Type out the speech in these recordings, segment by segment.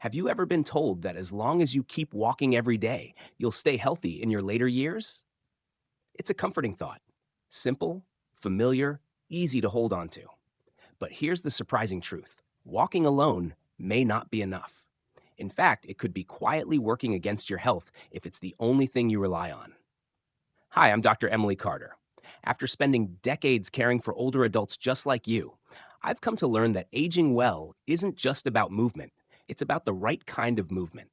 Have you ever been told that as long as you keep walking every day, you'll stay healthy in your later years? It's a comforting thought. Simple, familiar, easy to hold on to. But here's the surprising truth: walking alone may not be enough. In fact, it could be quietly working against your health if it's the only thing you rely on. Hi, I'm Dr. Emily Carter. After spending decades caring for older adults just like you, I've come to learn that aging well isn't just about movement, it's about the right kind of movement.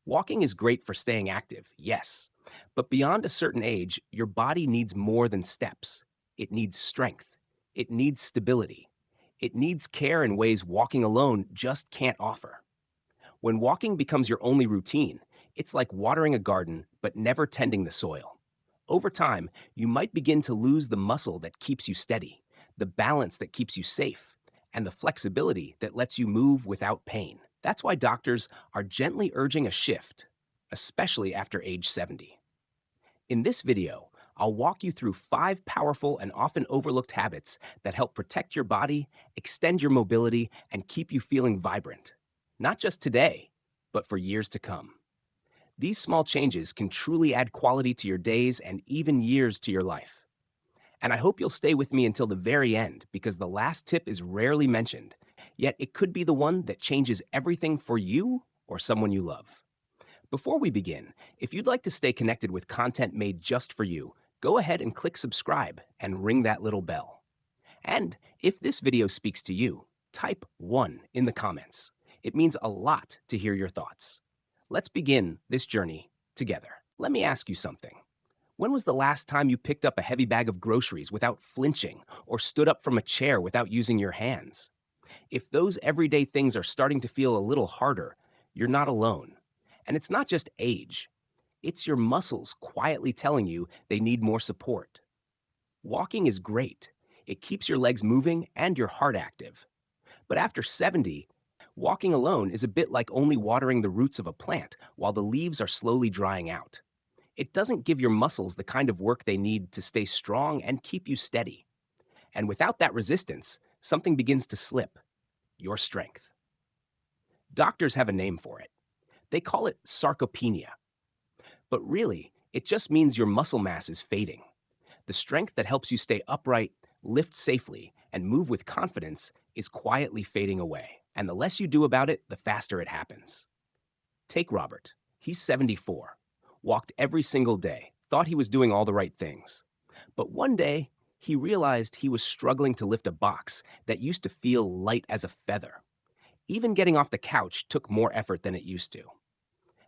Walking is great for staying active, yes, but beyond a certain age, your body needs more than steps. It needs strength, it needs stability, it needs care in ways walking alone just can't offer. When walking becomes your only routine, it's like watering a garden but never tending the soil. Over time, you might begin to lose the muscle that keeps you steady, the balance that keeps you safe, and the flexibility that lets you move without pain. That's why doctors are gently urging a shift, especially after age 70. In this video, I'll walk you through 5 powerful and often overlooked habits that help protect your body, extend your mobility, and keep you feeling vibrant. Not just today, but for years to come. These small changes can truly add quality to your days and even years to your life. And I hope you'll stay with me until the very end because the last tip is rarely mentioned, yet it could be the one that changes everything for you or someone you love. Before we begin, if you'd like to stay connected with content made just for you, go ahead and click subscribe and ring that little bell. And if this video speaks to you, type 1 in the comments. It means a lot to hear your thoughts. Let's begin this journey together. Let me ask you something. When was the last time you picked up a heavy bag of groceries without flinching or stood up from a chair without using your hands? If those everyday things are starting to feel a little harder, you're not alone. And it's not just age. It's your muscles quietly telling you they need more support. Walking is great. It keeps your legs moving and your heart active. But after 70, walking alone is a bit like only watering the roots of a plant while the leaves are slowly drying out. It doesn't give your muscles the kind of work they need to stay strong and keep you steady. And without that resistance, something begins to slip: your strength. Doctors have a name for it. They call it sarcopenia. But really, it just means your muscle mass is fading. The strength that helps you stay upright, lift safely, and move with confidence is quietly fading away. And the less you do about it, the faster it happens. Take Robert. He's 74. Walked every single day, thought he was doing all the right things. But one day, he realized he was struggling to lift a box that used to feel light as a feather. Even getting off the couch took more effort than it used to.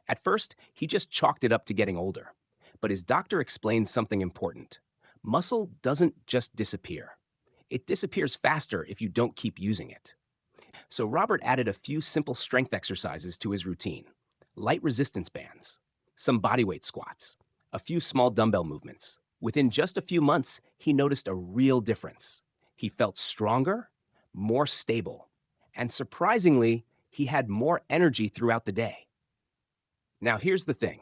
At first, he just chalked it up to getting older. But his doctor explained something important. Muscle doesn't just disappear. It disappears faster if you don't keep using it. So Robert added a few simple strength exercises to his routine: light resistance bands, some bodyweight squats, a few small dumbbell movements. Within just a few months, he noticed a real difference. He felt stronger, more stable, and surprisingly, he had more energy throughout the day. Now here's the thing.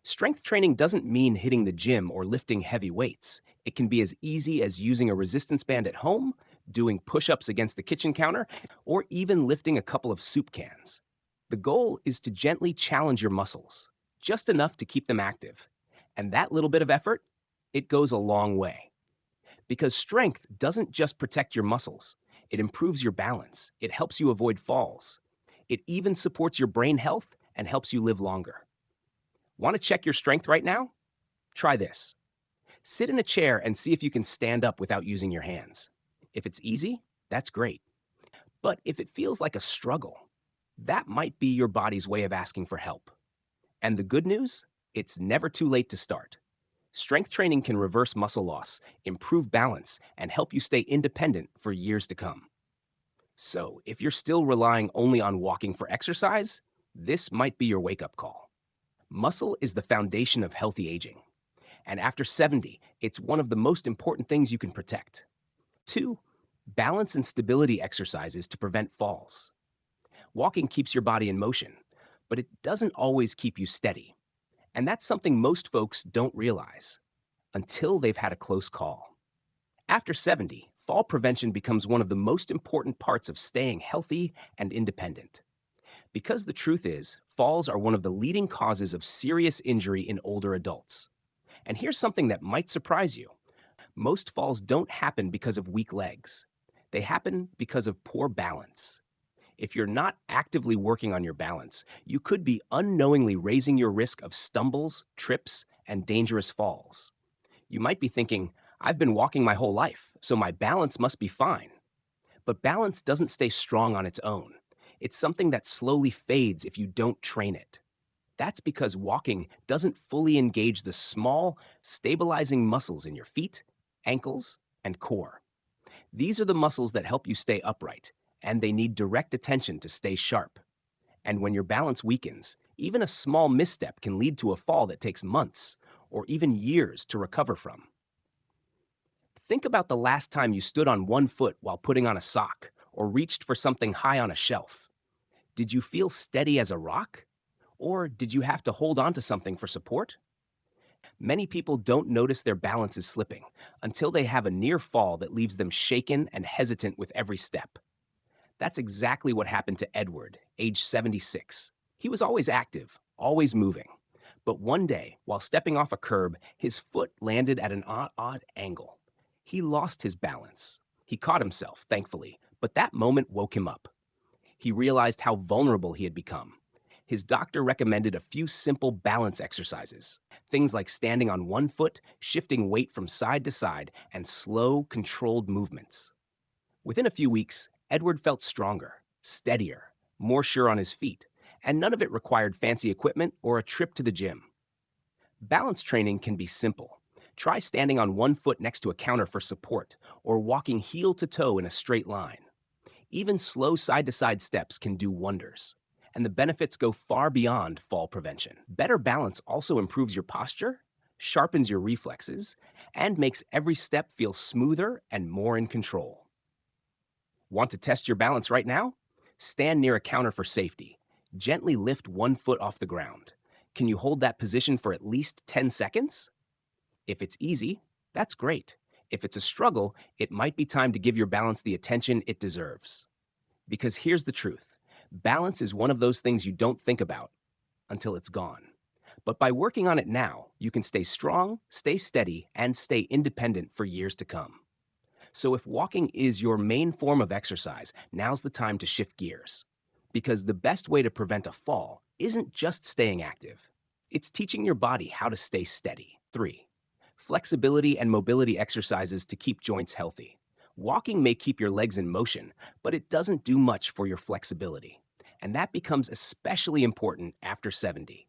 Strength training doesn't mean hitting the gym or lifting heavy weights. It can be as easy as using a resistance band at home, doing push-ups against the kitchen counter, or even lifting a couple of soup cans. The goal is to gently challenge your muscles, just enough to keep them active. And that little bit of effort, it goes a long way. Because strength doesn't just protect your muscles. It improves your balance. It helps you avoid falls. It even supports your brain health and helps you live longer. Want to check your strength right now? Try this. Sit in a chair and see if you can stand up without using your hands. If it's easy, that's great. But if it feels like a struggle, that might be your body's way of asking for help. And the good news? It's never too late to start. Strength training can reverse muscle loss, improve balance, and help you stay independent for years to come. So, if you're still relying only on walking for exercise, this might be your wake-up call. Muscle is the foundation of healthy aging. And after 70, it's one of the most important things you can protect. 2, balance and stability exercises to prevent falls. Walking keeps your body in motion, but it doesn't always keep you steady. And that's something most folks don't realize until they've had a close call. After 70, fall prevention becomes one of the most important parts of staying healthy and independent. Because the truth is, falls are one of the leading causes of serious injury in older adults. And here's something that might surprise you. Most falls don't happen because of weak legs. They happen because of poor balance. If you're not actively working on your balance, you could be unknowingly raising your risk of stumbles, trips, and dangerous falls. You might be thinking, I've been walking my whole life, so my balance must be fine. But balance doesn't stay strong on its own. It's something that slowly fades if you don't train it. That's because walking doesn't fully engage the small, stabilizing muscles in your feet, ankles, and core. These are the muscles that help you stay upright, and they need direct attention to stay sharp. And when your balance weakens, even a small misstep can lead to a fall that takes months or even years to recover from. Think about the last time you stood on one foot while putting on a sock or reached for something high on a shelf. Did you feel steady as a rock? Or did you have to hold on to something for support? Many people don't notice their balance is slipping until they have a near fall that leaves them shaken and hesitant with every step. That's exactly what happened to Edward, age 76. He was always active, always moving. But one day, while stepping off a curb, his foot landed at an odd angle. He lost his balance. He caught himself, thankfully, but that moment woke him up. He realized how vulnerable he had become. His doctor recommended a few simple balance exercises, things like standing on one foot, shifting weight from side to side, and slow, controlled movements. Within a few weeks, Edward felt stronger, steadier, more sure on his feet, and none of it required fancy equipment or a trip to the gym. Balance training can be simple. Try standing on one foot next to a counter for support, or walking heel to toe in a straight line. Even slow side-to-side steps can do wonders, and the benefits go far beyond fall prevention. Better balance also improves your posture, sharpens your reflexes, and makes every step feel smoother and more in control. Want to test your balance right now? Stand near a counter for safety. Gently lift one foot off the ground. Can you hold that position for at least 10 seconds? If it's easy, that's great. If it's a struggle, it might be time to give your balance the attention it deserves. Because here's the truth. Balance is one of those things you don't think about until it's gone. But by working on it now, you can stay strong, stay steady, and stay independent for years to come. So if walking is your main form of exercise, now's the time to shift gears. Because the best way to prevent a fall isn't just staying active. It's teaching your body how to stay steady. 3. Flexibility and mobility exercises to keep joints healthy. Walking may keep your legs in motion, but it doesn't do much for your flexibility. And that becomes especially important after 70.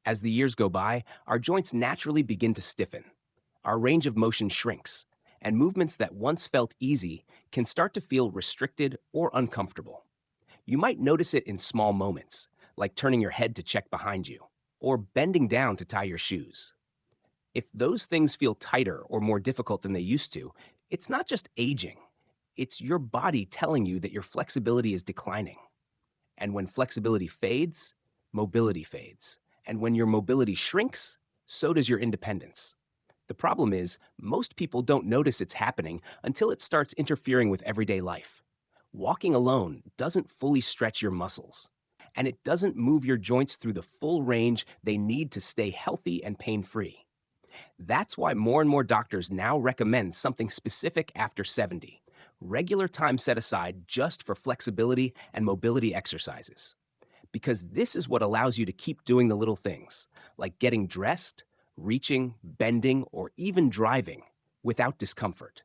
As the years go by, our joints naturally begin to stiffen. Our range of motion shrinks, and movements that once felt easy can start to feel restricted or uncomfortable. You might notice it in small moments, like turning your head to check behind you, or bending down to tie your shoes. If those things feel tighter or more difficult than they used to, it's not just aging. It's your body telling you that your flexibility is declining. And when flexibility fades, mobility fades. And when your mobility shrinks, so does your independence. The problem is, most people don't notice it's happening until it starts interfering with everyday life. Walking alone doesn't fully stretch your muscles, and it doesn't move your joints through the full range they need to stay healthy and pain-free. That's why more and more doctors now recommend something specific after 70, regular time set aside just for flexibility and mobility exercises. Because this is what allows you to keep doing the little things, like getting dressed, reaching, bending, or even driving without discomfort.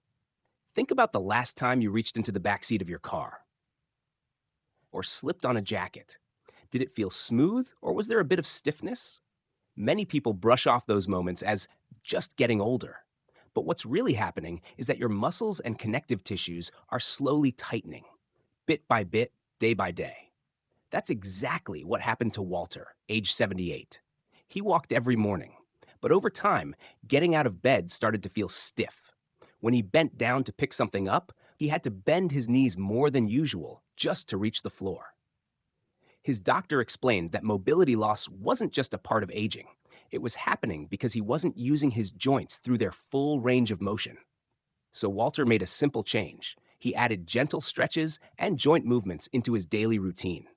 Think about the last time you reached into the backseat of your car or slipped on a jacket. Did it feel smooth, or was there a bit of stiffness? Many people brush off those moments as just getting older. But what's really happening is that your muscles and connective tissues are slowly tightening, bit by bit, day by day. That's exactly what happened to Walter, age 78. He walked every morning, but over time, getting out of bed started to feel stiff. When he bent down to pick something up, he had to bend his knees more than usual just to reach the floor. His doctor explained that mobility loss wasn't just a part of aging. It was happening because he wasn't using his joints through their full range of motion. So Walter made a simple change. He added gentle stretches and joint movements into his daily routine.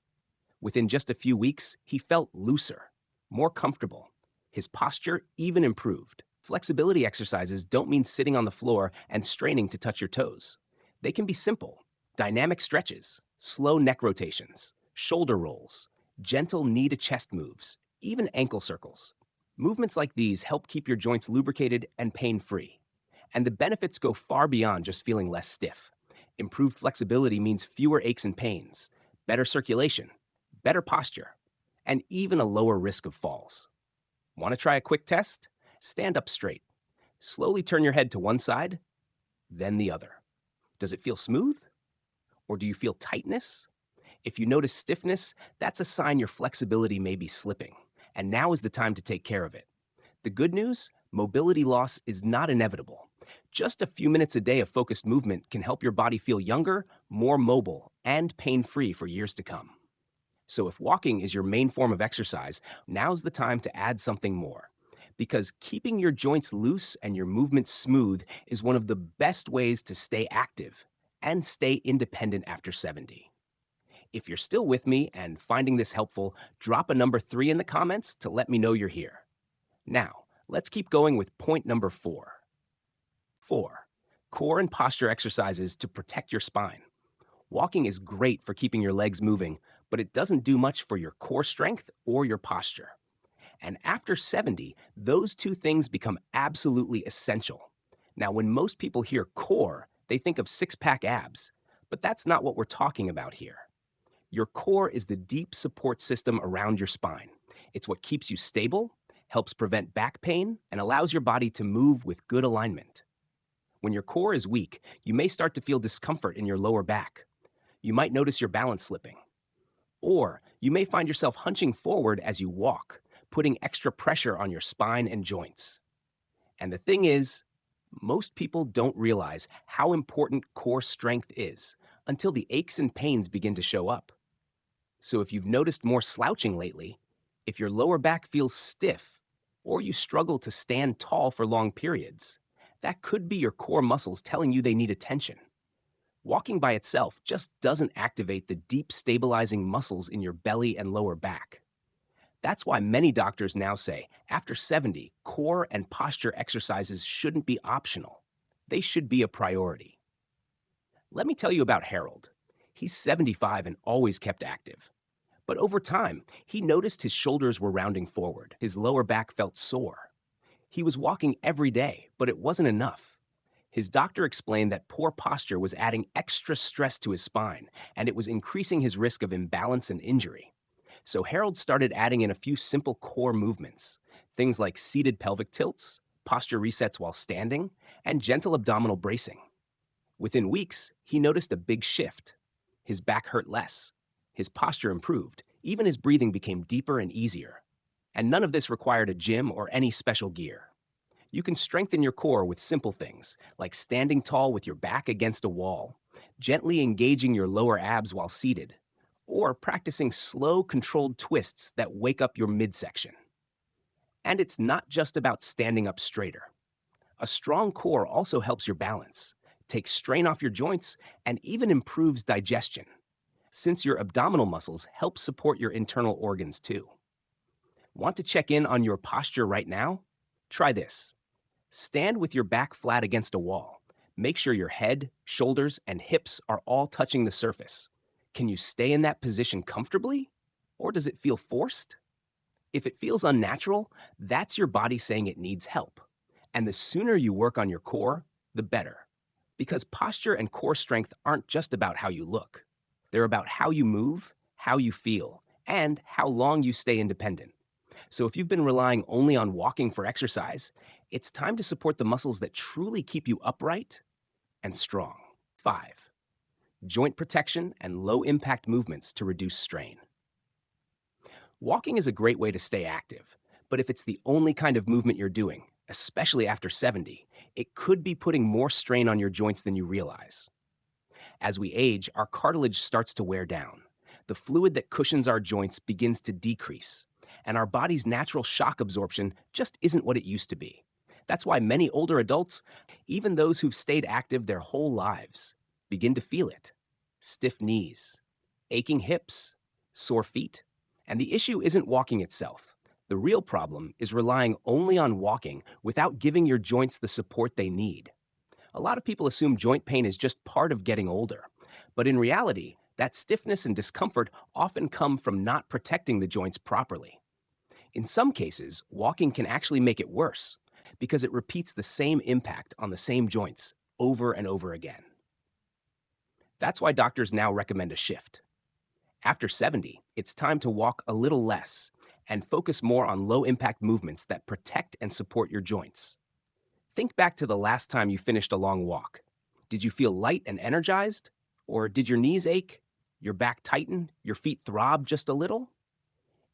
Within just a few weeks, he felt looser, more comfortable. His posture even improved. Flexibility exercises don't mean sitting on the floor and straining to touch your toes. They can be simple: dynamic stretches, slow neck rotations, shoulder rolls, gentle knee to chest moves, even ankle circles. Movements like these help keep your joints lubricated and pain-free. And the benefits go far beyond just feeling less stiff. Improved flexibility means fewer aches and pains, better circulation, better posture, and even a lower risk of falls. Want to try a quick test? Stand up straight. Slowly turn your head to one side, then the other. Does it feel smooth? Or do you feel tightness? If you notice stiffness, that's a sign your flexibility may be slipping, and now is the time to take care of it. The good news? Mobility loss is not inevitable. Just a few minutes a day of focused movement can help your body feel younger, more mobile, and pain-free for years to come. So if walking is your main form of exercise, now's the time to add something more. Because keeping your joints loose and your movements smooth is one of the best ways to stay active and stay independent after 70. If you're still with me and finding this helpful, drop a number 3 in the comments to let me know you're here. Now, let's keep going with point number 4. 4. Core and posture exercises to protect your spine. Walking is great for keeping your legs moving, but it doesn't do much for your core strength or your posture. And after 70, those two things become absolutely essential. Now, when most people hear core, they think of six-pack abs, but that's not what we're talking about here. Your core is the deep support system around your spine. It's what keeps you stable, helps prevent back pain, and allows your body to move with good alignment. When your core is weak, you may start to feel discomfort in your lower back. You might notice your balance slipping. Or you may find yourself hunching forward as you walk, putting extra pressure on your spine and joints. And the thing is, most people don't realize how important core strength is until the aches and pains begin to show up. So if you've noticed more slouching lately, if your lower back feels stiff, or you struggle to stand tall for long periods, that could be your core muscles telling you they need attention. Walking by itself just doesn't activate the deep stabilizing muscles in your belly and lower back. That's why many doctors now say, after 70, core and posture exercises shouldn't be optional. They should be a priority. Let me tell you about Harold. He's 75 and always kept active. But over time, he noticed his shoulders were rounding forward. His lower back felt sore. He was walking every day, but it wasn't enough. His doctor explained that poor posture was adding extra stress to his spine, and it was increasing his risk of imbalance and injury. So Harold started adding in a few simple core movements, things like seated pelvic tilts, posture resets while standing, and gentle abdominal bracing. Within weeks, he noticed a big shift. His back hurt less. His posture improved. Even his breathing became deeper and easier. And none of this required a gym or any special gear. You can strengthen your core with simple things, like standing tall with your back against a wall, gently engaging your lower abs while seated, or practicing slow, controlled twists that wake up your midsection. And it's not just about standing up straighter. A strong core also helps your balance, takes strain off your joints, and even improves digestion, since your abdominal muscles help support your internal organs too. Want to check in on your posture right now? Try this. Stand with your back flat against a wall. Make sure your head, shoulders, and hips are all touching the surface. Can you stay in that position comfortably? Or does it feel forced? If it feels unnatural, that's your body saying it needs help. And the sooner you work on your core, the better. Because posture and core strength aren't just about how you look. They're about how you move, how you feel, and how long you stay independent. So if you've been relying only on walking for exercise, it's time to support the muscles that truly keep you upright and strong. 5. Joint protection and low-impact movements to reduce strain. Walking is a great way to stay active, but if it's the only kind of movement you're doing, especially after 70, it could be putting more strain on your joints than you realize. As we age, our cartilage starts to wear down. The fluid that cushions our joints begins to decrease, and our body's natural shock absorption just isn't what it used to be. That's why many older adults, even those who've stayed active their whole lives, begin to feel it. Stiff knees, aching hips, sore feet. And the issue isn't walking itself. The real problem is relying only on walking without giving your joints the support they need. A lot of people assume joint pain is just part of getting older. But in reality, that stiffness and discomfort often come from not protecting the joints properly. In some cases, walking can actually make it worse because it repeats the same impact on the same joints over and over again. That's why doctors now recommend a shift. After 70, it's time to walk a little less and focus more on low-impact movements that protect and support your joints. Think back to the last time you finished a long walk. Did you feel light and energized? Or did your knees ache, your back tighten, your feet throb just a little?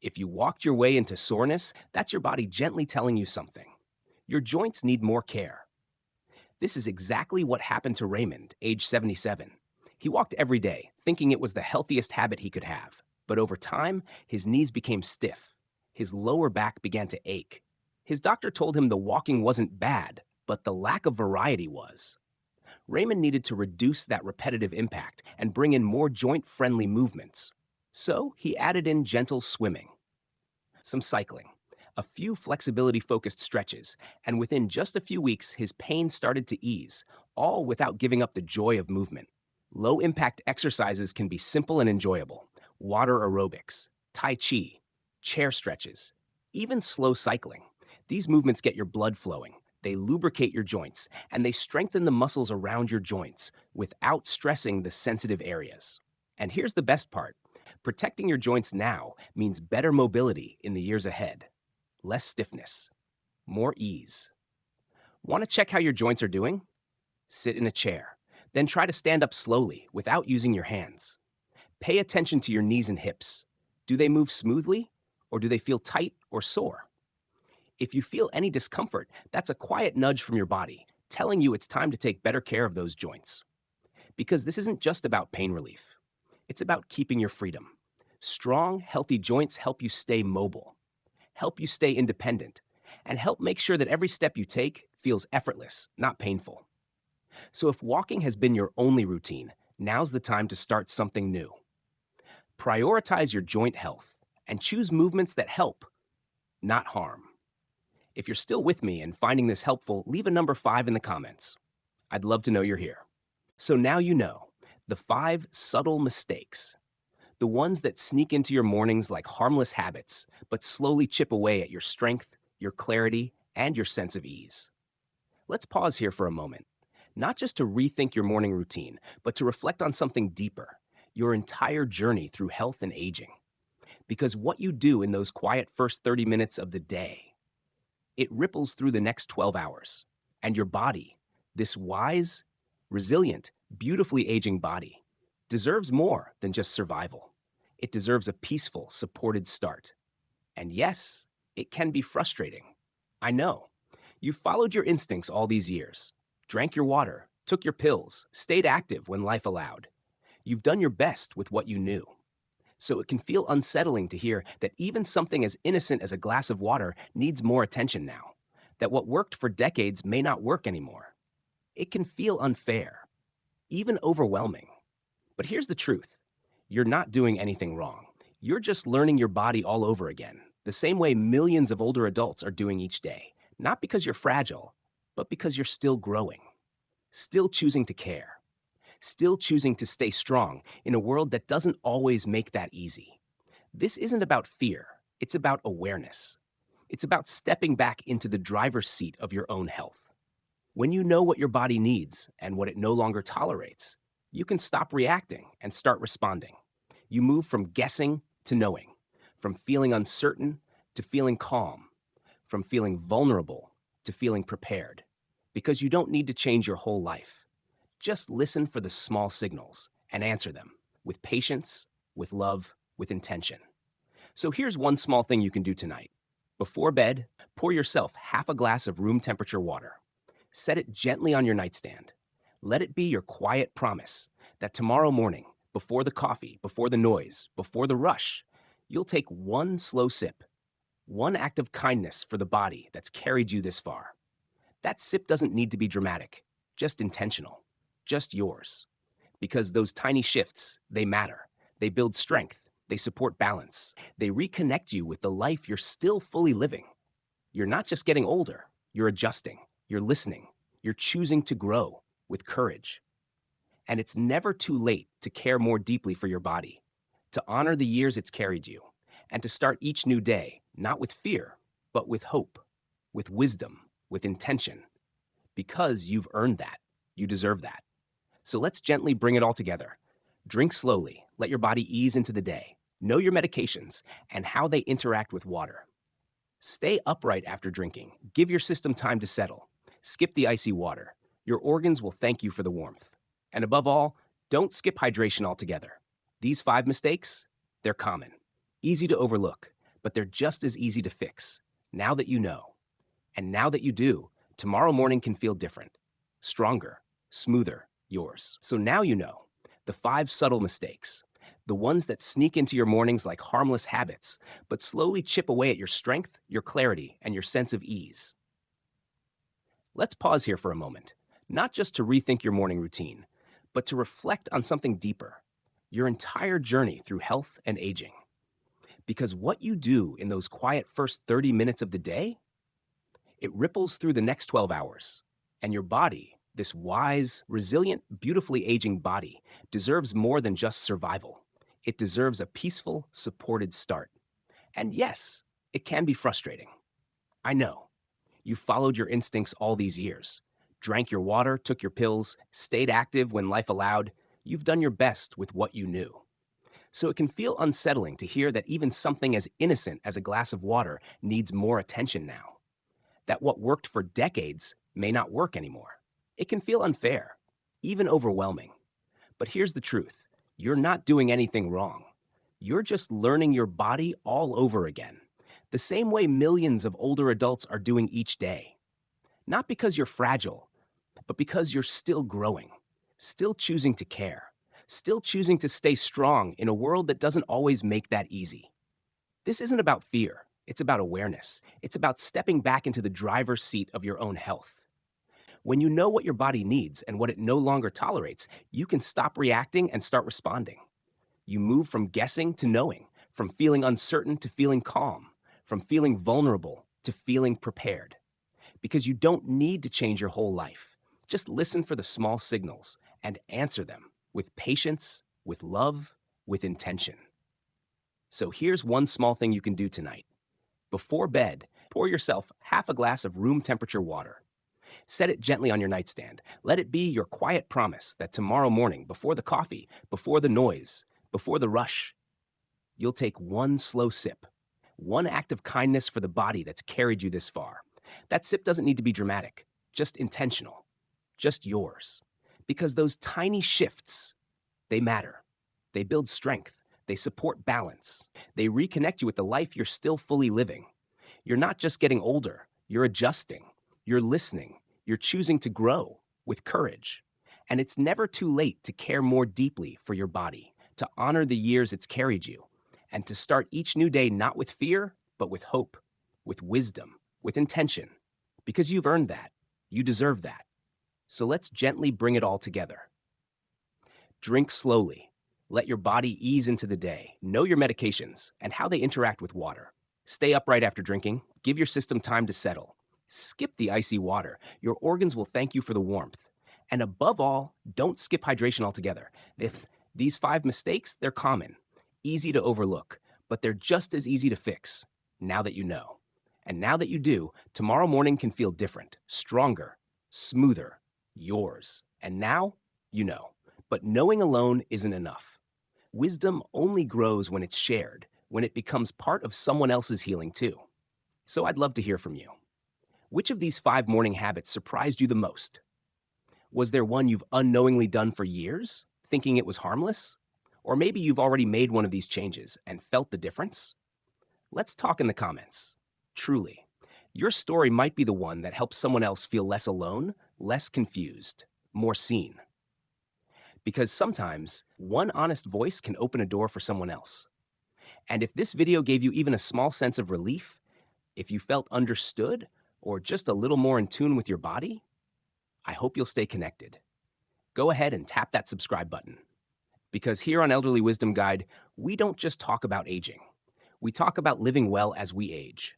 If you walked your way into soreness, that's your body gently telling you something. Your joints need more care. This is exactly what happened to Raymond, age 77. He walked every day, thinking it was the healthiest habit he could have. But over time, his knees became stiff. His lower back began to ache. His doctor told him the walking wasn't bad, but the lack of variety was. Raymond needed to reduce that repetitive impact and bring in more joint-friendly movements. So he added in gentle swimming, some cycling, a few flexibility-focused stretches, and within just a few weeks, his pain started to ease, all without giving up the joy of movement. Low-impact exercises can be simple and enjoyable. Water aerobics, tai chi, chair stretches, even slow cycling. These movements get your blood flowing. They lubricate your joints, and they strengthen the muscles around your joints without stressing the sensitive areas. And here's the best part. Protecting your joints now means better mobility in the years ahead. Less stiffness, more ease. Want to check how your joints are doing? Sit in a chair. Then try to stand up slowly without using your hands. Pay attention to your knees and hips. Do they move smoothly, or do they feel tight or sore? If you feel any discomfort, that's a quiet nudge from your body, telling you it's time to take better care of those joints. Because this isn't just about pain relief. It's about keeping your freedom. Strong, healthy joints help you stay mobile, help you stay independent, and help make sure that every step you take feels effortless, not painful. So if walking has been your only routine, now's the time to start something new. Prioritize your joint health and choose movements that help, not harm. If you're still with me and finding this helpful, leave a number 5 in the comments. I'd love to know you're here. So now you know the 5 subtle mistakes, the ones that sneak into your mornings like harmless habits, but slowly chip away at your strength, your clarity, and your sense of ease. Let's pause here for a moment, not just to rethink your morning routine, but to reflect on something deeper, your entire journey through health and aging. Because what you do in those quiet first 30 minutes of the day, it ripples through the next 12 hours. And your body, this wise, resilient, beautifully aging body, deserves more than just survival. It deserves a peaceful, supported start. And yes, it can be frustrating. I know. You followed your instincts all these years, drank your water, took your pills, stayed active when life allowed. You've done your best with what you knew. So it can feel unsettling to hear that even something as innocent as a glass of water needs more attention now, that what worked for decades may not work anymore. It can feel unfair, even overwhelming. But here's the truth. You're not doing anything wrong. You're just learning your body all over again, the same way millions of older adults are doing each day, not because you're fragile, but because you're still growing, still choosing to care, still choosing to stay strong in a world that doesn't always make that easy. This isn't about fear. It's about awareness. It's about stepping back into the driver's seat of your own health. When you know what your body needs and what it no longer tolerates, you can stop reacting and start responding. You move from guessing to knowing, from feeling uncertain to feeling calm, from feeling vulnerable to feeling prepared, because you don't need to change your whole life. Just listen for the small signals and answer them with patience, with love, with intention. So here's one small thing you can do tonight. Before bed, pour yourself half a glass of room temperature water. Set it gently on your nightstand. Let it be your quiet promise that tomorrow morning, before the coffee, before the noise, before the rush, you'll take one slow sip, one act of kindness for the body that's carried you this far. That sip doesn't need to be dramatic, just intentional. Just yours. Because those tiny shifts, they matter. They build strength. They support balance. They reconnect you with the life you're still fully living. You're not just getting older, you're adjusting, you're listening, you're choosing to grow with courage. And it's never too late to care more deeply for your body, to honor the years it's carried you, and to start each new day, not with fear, but with hope, with wisdom, with intention, because you've earned that. You deserve that. So let's gently bring it all together. Drink slowly, let your body ease into the day. Know your medications and how they interact with water. Stay upright after drinking. Give your system time to settle. Skip the icy water. Your organs will thank you for the warmth. And above all, don't skip hydration altogether. These 5 mistakes, they're common. Easy to overlook, but they're just as easy to fix. Now that you know. And now that you do, tomorrow morning can feel different. Stronger, smoother, yours. So now you know. The 5 subtle mistakes. The ones that sneak into your mornings like harmless habits, but slowly chip away at your strength, your clarity, and your sense of ease. Let's pause here for a moment, not just to rethink your morning routine, but to reflect on something deeper, your entire journey through health and aging. Because what you do in those quiet first 30 minutes of the day, it ripples through the next 12 hours, and your body, this wise, resilient, beautifully aging body, deserves more than just survival. It deserves a peaceful, supported start. And yes, it can be frustrating. I know. You followed your instincts all these years. Drank your water, took your pills, stayed active when life allowed. You've done your best with what you knew. So it can feel unsettling to hear that even something as innocent as a glass of water needs more attention now. That what worked for decades may not work anymore. It can feel unfair, even overwhelming. But here's the truth. You're not doing anything wrong. You're just learning your body all over again, the same way millions of older adults are doing each day. Not because you're fragile, but because you're still growing, still choosing to care, still choosing to stay strong in a world that doesn't always make that easy. This isn't about fear. It's about awareness. It's about stepping back into the driver's seat of your own health. When you know what your body needs and what it no longer tolerates, you can stop reacting and start responding. You move from guessing to knowing, from feeling uncertain to feeling calm, from feeling vulnerable to feeling prepared. Because you don't need to change your whole life. Just listen for the small signals and answer them with patience, with love, with intention. So here's one small thing you can do tonight. Before bed, pour yourself half a glass of room temperature water. Set it gently on your nightstand. Let it be your quiet promise that tomorrow morning, before the coffee, before the noise, before the rush, you'll take one slow sip, one act of kindness for the body that's carried you this far. That sip doesn't need to be dramatic, just intentional, just yours. Because those tiny shifts, they matter. They build strength. They support balance. They reconnect you with the life you're still fully living. You're not just getting older, you're adjusting. You're listening. You're choosing to grow with courage. And it's never too late to care more deeply for your body, to honor the years it's carried you, and to start each new day not with fear, but with hope, with wisdom, with intention. Because you've earned that. You deserve that. So let's gently bring it all together. Drink slowly. Let your body ease into the day. Know your medications and how they interact with water. Stay upright after drinking. Give your system time to settle. Skip the icy water. Your organs will thank you for the warmth. And above all, don't skip hydration altogether. These 5 mistakes, they're common, easy to overlook, but they're just as easy to fix, now that you know. And now that you do, tomorrow morning can feel different, stronger, smoother, yours. And now, you know. But knowing alone isn't enough. Wisdom only grows when it's shared, when it becomes part of someone else's healing too. So I'd love to hear from you. Which of these 5 morning habits surprised you the most? Was there one you've unknowingly done for years, thinking it was harmless? Or maybe you've already made one of these changes and felt the difference? Let's talk in the comments. Truly, your story might be the one that helps someone else feel less alone, less confused, more seen. Because sometimes one honest voice can open a door for someone else. And if this video gave you even a small sense of relief, if you felt understood, or just a little more in tune with your body, I hope you'll stay connected. Go ahead and tap that subscribe button. Because here on Elderly Wisdom Guide, we don't just talk about aging. We talk about living well as we age.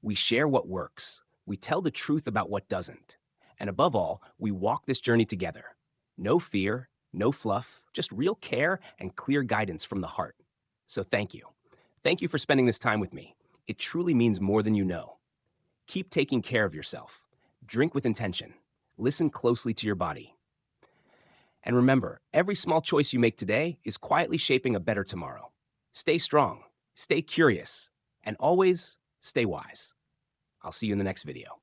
We share what works. We tell the truth about what doesn't. And above all, we walk this journey together. No fear, no fluff, just real care and clear guidance from the heart. So thank you. Thank you for spending this time with me. It truly means more than you know. Keep taking care of yourself. Drink with intention. Listen closely to your body. And remember, every small choice you make today is quietly shaping a better tomorrow. Stay strong, stay curious, and always stay wise. I'll see you in the next video.